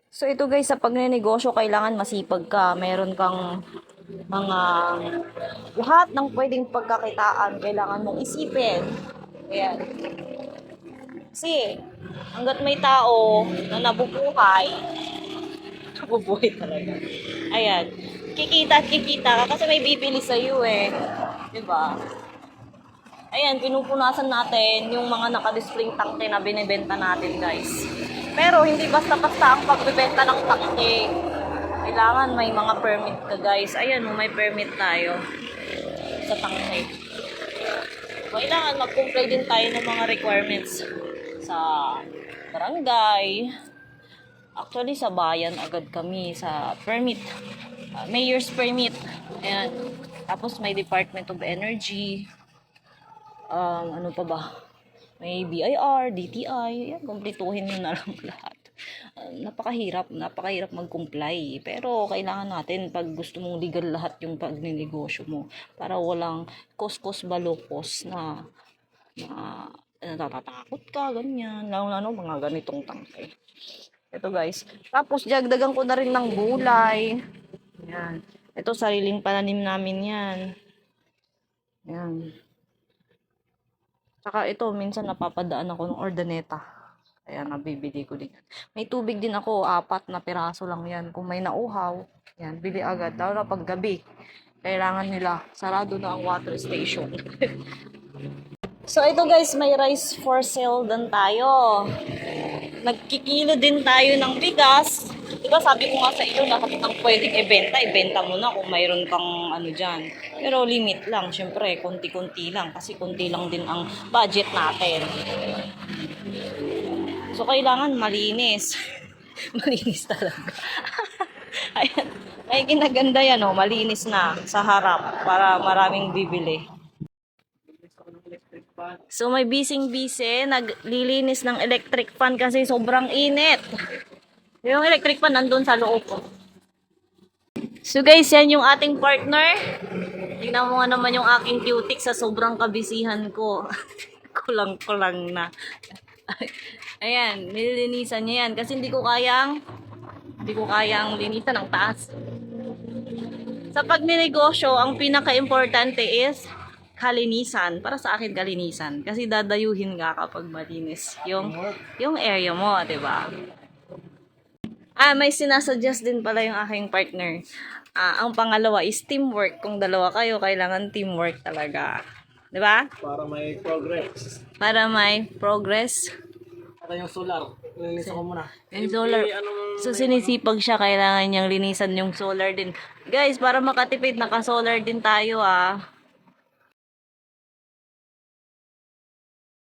So ito guys, sa pagnenegosyo kailangan masipag ka. Meron kang mga lahat ng pwedeng pagkakitaan kailangan mong isipin. Ayan. Kasi hanggat may tao na nabubuhay, nabubuhay talaga. Ayan. Kikita at kikita ka kasi may bibili sa iyo eh. 'Di ba? Ayan, pinupunasan natin yung mga naka-display tangke na binibenta natin, guys. Pero hindi basta-basta ang pagbebenta ng tangke. Kailangan may mga permit ka, guys. Ayan, may permit tayo sa tangke. Kailangan mag-comply din tayo ng mga requirements sa barangay. Actually, sa bayan agad kami sa permit. Mayor's permit. Ayan. Tapos may Department of Energy. Ano pa ba? May BIR, DTI, yan, kumpletuhin nyo na lang lahat. Napakahirap mag-comply. Pero kailangan natin pag gusto mong legal lahat yung pagninegosyo mo para walang kos-kos balokos na natatakot ka, ganyan. Lalo mga ganitong tangke. Ito guys. Tapos dagdagan ko na rin ng gulay. Yan. Ito sariling pananim namin yan. Yan. Saka ito, minsan napapadaan ako ng ordaneta. Kaya nabibili ko din. May tubig din ako, 4 na piraso lang yan. Kung may nauhaw, yan, bili agad. Lalo na pag gabi, kailangan nila, sarado na ang water station. So ito guys, may rice for sale din tayo. Nagkikilo din tayo ng bigas. Diba sabi ko nga sa iyo, lahat ng pwedeng ibenta mo na kung mayroon kang ano dyan. Pero limit lang, syempre, konti-konti lang. Kasi konti lang din ang budget natin. So, kailangan malinis. Malinis talaga. Ayan. Ay, kinaganda yan, oh. Malinis na sa harap para maraming bibili. So, may bising-bise, naglilinis ng electric fan kasi sobrang init. Yung electric fan nandun sa loob ko. So guys, yan yung ating partner. Tingnan mo nga naman yung aking cutic sa sobrang kabisihan ko. Kulang-kulang na. Ayan, nililinisan niya yan kasi hindi ko kayang linisan ng taas. Sa pagninegosyo, ang pinaka-importante is kalinisan. Para sa akin, kalinisan. Kasi dadayuhin ka kapag malinis yung area mo, 'di ba? May sinasuggest din pala yung aking partner. Ang pangalawa is teamwork. Kung dalawa kayo, kailangan teamwork talaga. 'Di ba? Para may progress. Para may progress. Para yung solar. Linisan ko muna. Yung solar. So, sinisipag siya. Kailangan niyang linisan yung solar din. Guys, para makatipid, naka-solar din tayo